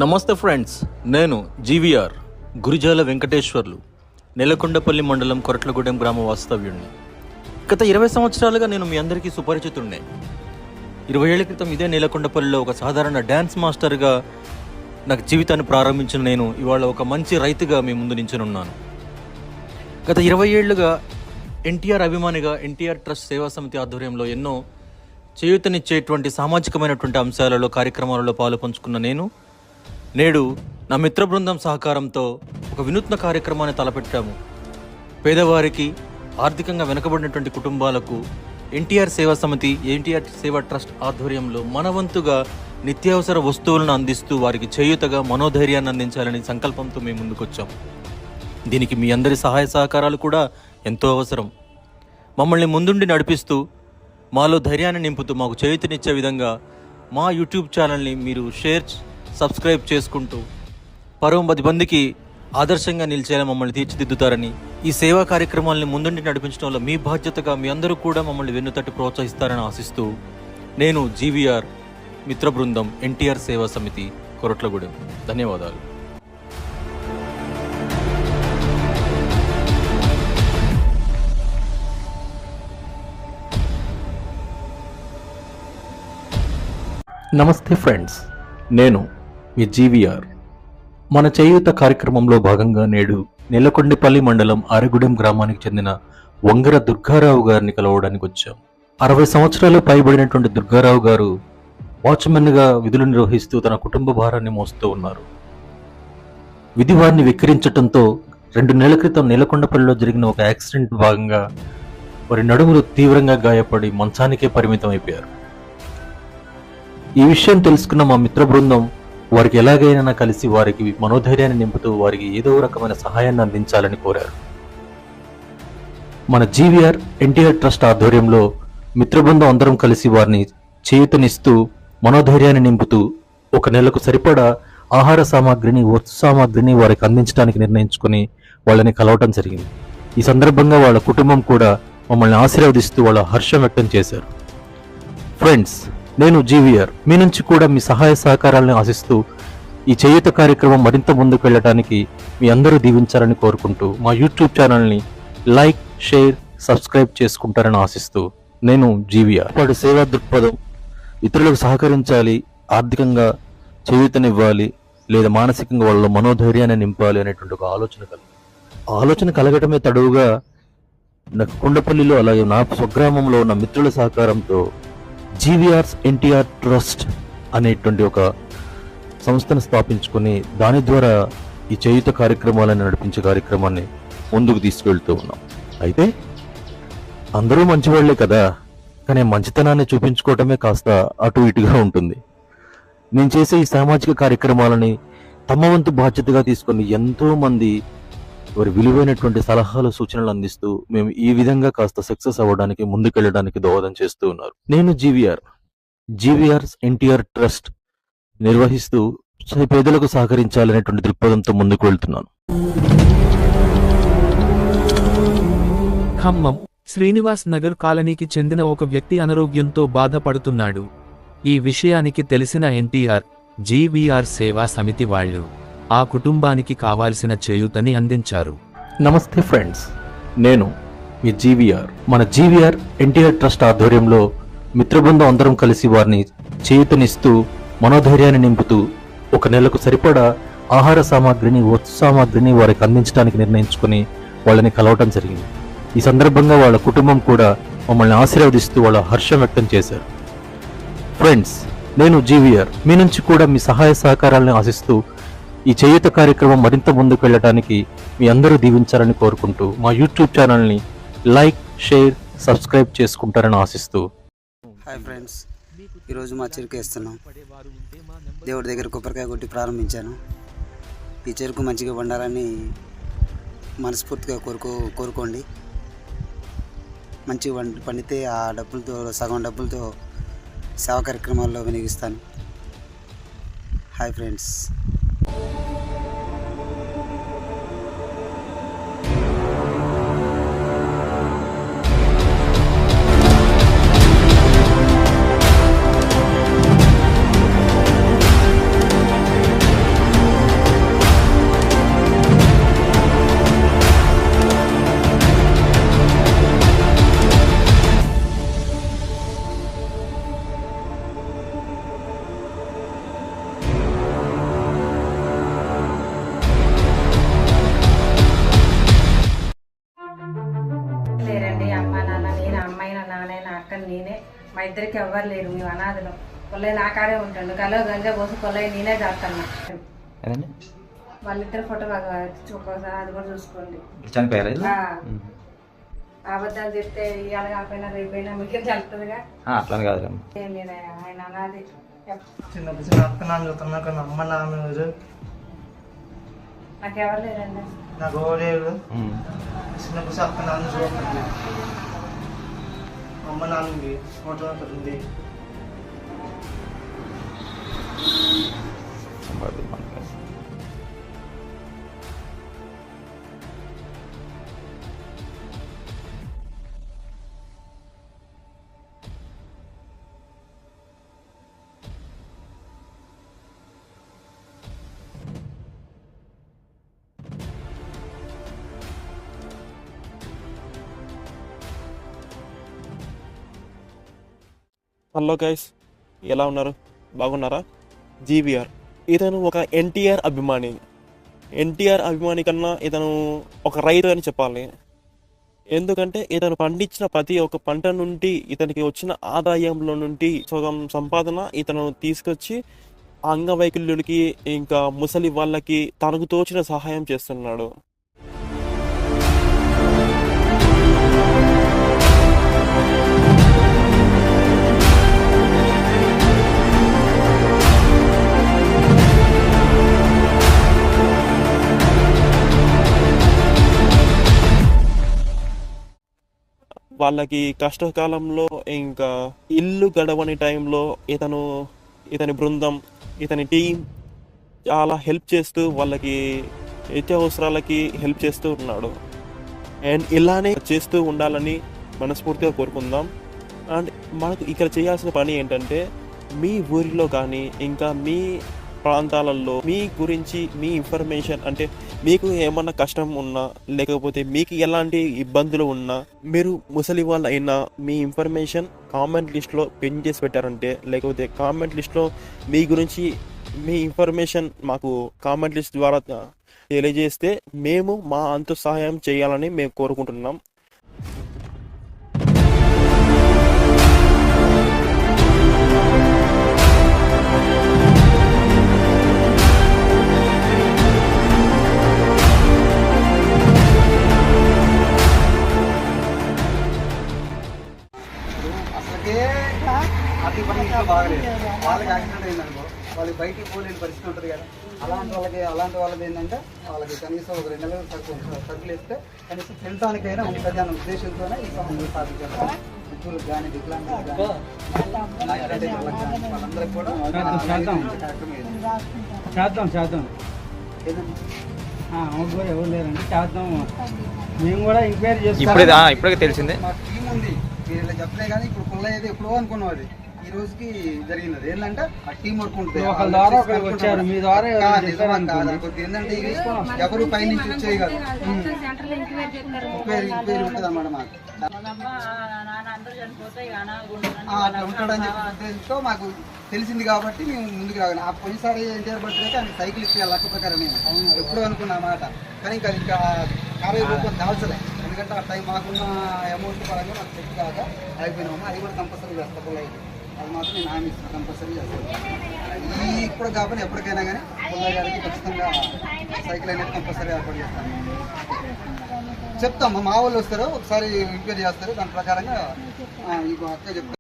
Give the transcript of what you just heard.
నమస్తే ఫ్రెండ్స్, నేను జీవీఆర్ గురిజాల వెంకటేశ్వర్లు, నెలకొండపల్లి మండలం కొరట్లగూడెం గ్రామ వాస్తవ్యుడిని. గత 20 సంవత్సరాలుగా నేను మీ అందరికీ సుపరిచితుడినే. 20 ఏళ్ల క్రితం ఇదే నెలకొండపల్లిలో ఒక సాధారణ డ్యాన్స్ మాస్టర్గా నాకు జీవితాన్ని ప్రారంభించిన నేను ఇవాళ ఒక మంచి రైతుగా మీ ముందు నించునున్నాను. గత 20 ఏళ్లుగా ఎన్టీఆర్ అభిమానిగా ఎన్టీఆర్ ట్రస్ట్ సేవా సమితి ఆధ్వర్యంలో ఎన్నో చేయూతనిచ్చేటువంటి సామాజికమైనటువంటి అంశాలలో కార్యక్రమాలలో పాలు పంచుకున్న నేను నేడు నా మిత్ర బృందం సహకారంతో ఒక వినూత్న కార్యక్రమాన్ని తలపెట్టాము. పేదవారికి, ఆర్థికంగా వెనుకబడినటువంటి కుటుంబాలకు ఎన్టీఆర్ సేవా సమితి, ఎన్టీఆర్ సేవా ట్రస్ట్ ఆధ్వర్యంలో మనవంతుగా నిత్యావసర వస్తువులను అందిస్తూ వారికి చేయూతగా మనోధైర్యాన్ని అందించాలని సంకల్పంతో మేము ముందుకొచ్చాం. దీనికి మీ అందరి సహాయ సహకారాలు కూడా ఎంతో అవసరం. మమ్మల్ని ముందుండి నడిపిస్తూ మాలో ధైర్యాన్ని నింపుతూ మాకు చేయూతనిచ్చే విధంగా మా యూట్యూబ్ ఛానల్ని మీరు సబ్స్క్రైబ్ చేసుకుంటూ 10 మందికి ఆదర్శంగా నిలిచేలా మమ్మల్ని తీర్చిదిద్దుతారని, ఈ సేవా కార్యక్రమాలను ముందుండి నడిపించడంలో మీ బాధ్యతగా మీ అందరూ కూడా మమ్మల్ని వెన్నుతట్టి ప్రోత్సహిస్తారని ఆశిస్తూ నేను జీవీఆర్ మిత్ర బృందం ఎన్టీఆర్ సేవా సమితి కొరట్లగూడెం. ధన్యవాదాలు. నమస్తే ఫ్రెండ్స్, నేను మీ జీవీఆర్. మన చేయూత కార్యక్రమంలో భాగంగా నేడు నెలకొండపల్లి మండలం ఆరగూడెం గ్రామానికి చెందిన వంగర దుర్గారావు గారిని కలవడానికి వచ్చాం. 60 సంవత్సరాలు పైబడినటువంటి దుర్గారావు గారు వాచ్మెన్గా విధులు నిర్వహిస్తూ తన కుటుంబ భారాన్ని మోస్తూ ఉన్నారు. విధి వారిని వెక్కిరించడంతో 2 నెలల క్రితం నెలకొండపల్లిలో జరిగిన ఒక యాక్సిడెంట్ భాగంగా వారి నడుములు తీవ్రంగా గాయపడి మంచానికే పరిమితం అయిపోయారు. ఈ విషయం తెలుసుకున్న మా మిత్ర బృందం వారికి ఎలాగైనా కలిసి వారికి మనోధైర్యాన్ని నింపుతూ వారికి ఏదో రకమైన సహాయాన్ని అందించాలని కోరారు. మన జీవీఆర్ ఎన్టీఆర్ ట్రస్ట్ ఆధ్వర్యంలో మిత్రబృందం అందరం కలిసి వారిని చేయూతనిస్తూ మనోధైర్యాన్ని నింపుతూ 1 నెలకు సరిపడా ఆహార సామాగ్రిని, వస్తు సామాగ్రిని వారికి అందించడానికి నిర్ణయించుకుని వాళ్ళని కలవటం జరిగింది. ఈ సందర్భంగా వాళ్ళ కుటుంబం కూడా మమ్మల్ని ఆశీర్వదిస్తూ వాళ్ళ హర్షం వ్యక్తం చేశారు. ఫ్రెండ్స్, నేను జీవీఆర్ మీ నుంచి కూడా మీ సహాయ సహకారాలను ఆశిస్తూ ఈ చేయూత కార్యక్రమం మరింత ముందుకు వెళ్ళడానికి మీ అందరూ దీవించాలని కోరుకుంటూ మా యూట్యూబ్ ఛానల్ని లైక్, షేర్, సబ్స్క్రైబ్ చేసుకుంటారని ఆశిస్తూ నేను జీవీఆర్. వాడి సేవా దృక్పథం, ఇతరులకు సహకరించాలి, ఆర్థికంగా చేయూతనివ్వాలి లేదా మానసికంగా వాళ్ళ మనోధైర్యాన్ని నింపాలి అనేటువంటి ఒక ఆలోచన కలగటమే తడువుగా నాకు కొండపల్లిలో అలాగే నా స్వగ్రామంలో ఉన్న మిత్రుల సహకారంతో జీవీఆర్స్ ఎన్టీఆర్ ట్రస్ట్ అనేటువంటి ఒక సంస్థను స్థాపించుకొని దాని ద్వారా ఈ చేయూత కార్యక్రమాలను నడిపించే కార్యక్రమాన్ని ముందుకు తీసుకెళ్తూ ఉన్నాం. అయితే అందరూ మంచివాళ్లే కదా, కానీ మంచితనాన్ని చూపించుకోవటమే కాస్త అటు ఇటుగా ఉంటుంది. నేను చేసే ఈ సామాజిక కార్యక్రమాలని తమ వంతు బాధ్యతగా తీసుకొని ఎంతో మంది వారి విలువైనటువంటి సలహాలు, సూచనలు అందిస్తూ మేము ఈ విధంగా కాస్త సక్సెస్ అవ్వడానికి, ముందుకెళ్ళడానికి దోహదం చేస్తూ ఉన్నారు. నేను జీవీఆర్స్ ఎన్టీఆర్ ట్రస్ట్ నిర్వహిస్తూ పేదలకు సహకరించాలనేటువంటి దృక్పథంతో ముందుకు వెళ్తున్నాను. ఖమ్మం శ్రీనివాస్ నగర్ కాలనీకి చెందిన ఒక వ్యక్తి అనారోగ్యంతో బాధపడుతున్నాడు. ఈ విషయానికి తెలిసిన ఎన్టీఆర్, జీవీఆర్ సేవా సమితి వాళ్ళు ఆ కుటుంబానికి కావాల్సిన చేయూతని అందించారు. నమస్తే ఫ్రెండ్స్, నేను మీ జీవీఆర్. మన జీవీఆర్ ఎన్టీఆర్ ట్రస్ట్ ఆధ్వర్యంలో మిత్రబృందం అందరం కలిసి వారిని చేయూతనిస్తూ మనోధైర్యాన్ని నింపుతూ 1 నెలకు సరిపడా ఆహార సామాగ్రిని, వస్తు సామాగ్రిని వారికి అందించడానికి నిర్ణయించుకుని వాళ్ళని కలవటం జరిగింది. ఈ సందర్భంగా వాళ్ళ కుటుంబం కూడా మమ్మల్ని ఆశీర్వదిస్తూ వాళ్ళ హర్షం వ్యక్తం చేశారు. ఫ్రెండ్స్, నేను జీవీఆర్ మీ నుంచి కూడా మీ సహాయ సహకారాలను ఆశిస్తూ ఈ చేయూత కార్యక్రమం మరింత ముందుకు వెళ్ళడానికి మీ అందరూ దీవించాలని కోరుకుంటూ మా యూట్యూబ్ ఛానల్ని లైక్, షేర్, సబ్స్క్రైబ్ చేసుకుంటారని ఆశిస్తూ. హాయ్ ఫ్రెండ్స్, ఈరోజు మా చెరుకు వేస్తున్నాం. దేవుడి దగ్గర కొబ్బరికాయ కొట్టి ప్రారంభించాను. ఈ చెరుకు మంచిగా పండాలని మనస్ఫూర్తిగా కోరుకోండి. మంచిగా పండితే ఆ డబ్బులతో, సగం డబ్బులతో సేవా కార్యక్రమాల్లో వినియోగిస్తాను. Hi friends. ఇద్దరికి ఎవ్వరు లేరు, మేము అనాథలం. కొల్లయ్య నా కాడే ఉంటాడు, కలో గంజా పోసి కొల్లయ్య నేనే చేస్తాను. ఏదండి వాళ్ళిద్దరు ఫోటో బాగా ఒకసారి అది కూడా చూసుకోండి. చనిపోయారా ఆ, అబద్ధాలు చెప్తే ఇవాళ కాకపోయినా రేపైనా మీకు తెలుస్తుందిగా. అట్లా కాదు ఏం లేదు, ఆయన అనాది. చిన్నప్పుడు చిన్న అక్క నాన్న చూస్తున్నా కానీ అమ్మ నాన్న లేదు, నాకెవరు లేరండి. నాకు లేదు. చిన్నప్పుడు అక్క నాన్న చూడండి, అమ్మ నాన్న ఉంది, ఫోటో అక్కడ ఉంది. హలో గైస్, ఎలా ఉన్నారు? బాగున్నారా? జీవీఆర్ ఇతను ఒక ఎన్టీఆర్ అభిమాని. ఎన్టీఆర్ అభిమాని కన్నా ఇతను ఒక రైతు అని చెప్పాలి. ఎందుకంటే ఇతను పండించిన ప్రతి ఒక్క పంట నుండి ఇతనికి వచ్చిన ఆదాయంలో నుండి సగం సంపాదన ఇతను తీసుకొచ్చి అంగవైకల్యులకి ఇంకా ముసలి వాళ్ళకి తనకు తోచిన సహాయం చేస్తున్నాడు. వాళ్ళకి కష్టకాలంలో ఇంకా ఇల్లు గడవని టైంలో ఇతని బృందం, ఇతని టీం చాలా హెల్ప్ చేస్తూ వాళ్ళకి నిత్యావసరాలకి హెల్ప్ చేస్తూ ఉన్నాడు. అండ్ ఇలానే చేస్తూ ఉండాలని మనస్ఫూర్తిగా కోరుకుందాం. అండ్ మనకు ఇక్కడ చేయాల్సిన పని ఏంటంటే, మీ ఊరిలో కానీ ఇంకా మీ ప్రాంతాలలో మీ గురించి మీ ఇన్ఫర్మేషన్, అంటే మీకు ఏమన్నా కష్టం ఉన్నా లేకపోతే మీకు ఎలాంటి ఇబ్బందులు ఉన్నా మీరు ముసలి వాళ్ళు అయినా మీ ఇన్ఫర్మేషన్ కామెంట్ లిస్ట్లో పిన్ చేసి పెట్టారంటే, లేకపోతే కామెంట్ లిస్ట్లో మీ గురించి మీ ఇన్ఫర్మేషన్ మాకు కామెంట్ లిస్ట్ ద్వారా తెలియజేస్తే మేము మా అంతు సహాయం చేయాలని మేము కోరుకుంటున్నాం. అతి పని ఇంట్లో బాగలేదు, వాళ్ళకి యాక్సిడెంట్ అయిందనుకో, వాళ్ళకి బయటికి పోలేని పరిస్థితి ఉంటుంది కదా. అలాంటి వాళ్ళకి ఏంటంటే వాళ్ళకి కనీసం ఒక 2 నెలలు సరుకులు ఇస్తే కనీసం తినడానికైనా ఉంటుంది అన్న ఉద్దేశంతోనే ఈ సంబంధం స్థాపించారు. వృద్ధులకు కానీ వికలాంగులకు కానీ యాక్సిడెంట్ అయిన వాళ్ళకి కానీ వాళ్ళందరికీ కూడా చేద్దాం ఎవరు లేరండి, చేద్దాం. మేము కూడా ఎంక్వైరీ చేస్తాం. ఇప్పుడే తెలిసిందే. మా టీం ఉంది, మీరు ఇలా చెప్పలే కానీ ఇప్పుడు పుల్ల అయితే ఎప్పుడో అనుకున్నాం. అది ఈ రోజుకి జరిగినది ఏంటంటే ఆ టీం వర్క్ ఉంటుంది. వచ్చారు మీ ద్వారా ఏంటంటే ఇవి ఎవరు పైనుంచి వచ్చేవి కాదు, ఎంక్వైరీ ఉంటుంది అన్నమాట. మాకు అట్లా ఉంటాడని చెప్పి ఉద్దేశంతో మాకు తెలిసింది కాబట్టి మేము ముందుకు రాగాలి. ఆ పోయినసారి ఎన్టీఆర్ బర్త్డేకి ఆయన సైకిల్ ఇస్తే లక్ష ప్రకారం నేను ఎప్పుడూ అనుకున్నా మాట. కానీ ఇంకా 50 రూపాయలు దాల్చలే, ఎందుకంటే ఆ టైం మాకున్న అమౌంట్ పరంగా నాకు చెక్ కాక అయిపోయినాము. అది కూడా కంపల్సరీ చేస్తాను, అది మాత్రం నేను హామీ ఇస్తాను, కంపల్సరీ చేస్తాను. ఇప్పుడు కాబట్టి ఎప్పటికైనా కానీ పుల్లయ్య గారికి ఖచ్చితంగా సైకిల్ అనేది కంపల్సరీ ఏర్పాటు చేస్తాను. చెప్తాం, మా వాళ్ళు వస్తారు, ఒకసారి ఎంక్వైరీ చేస్తారు, దాని ప్రకారంగా ఈ అక్క చెప్తాను.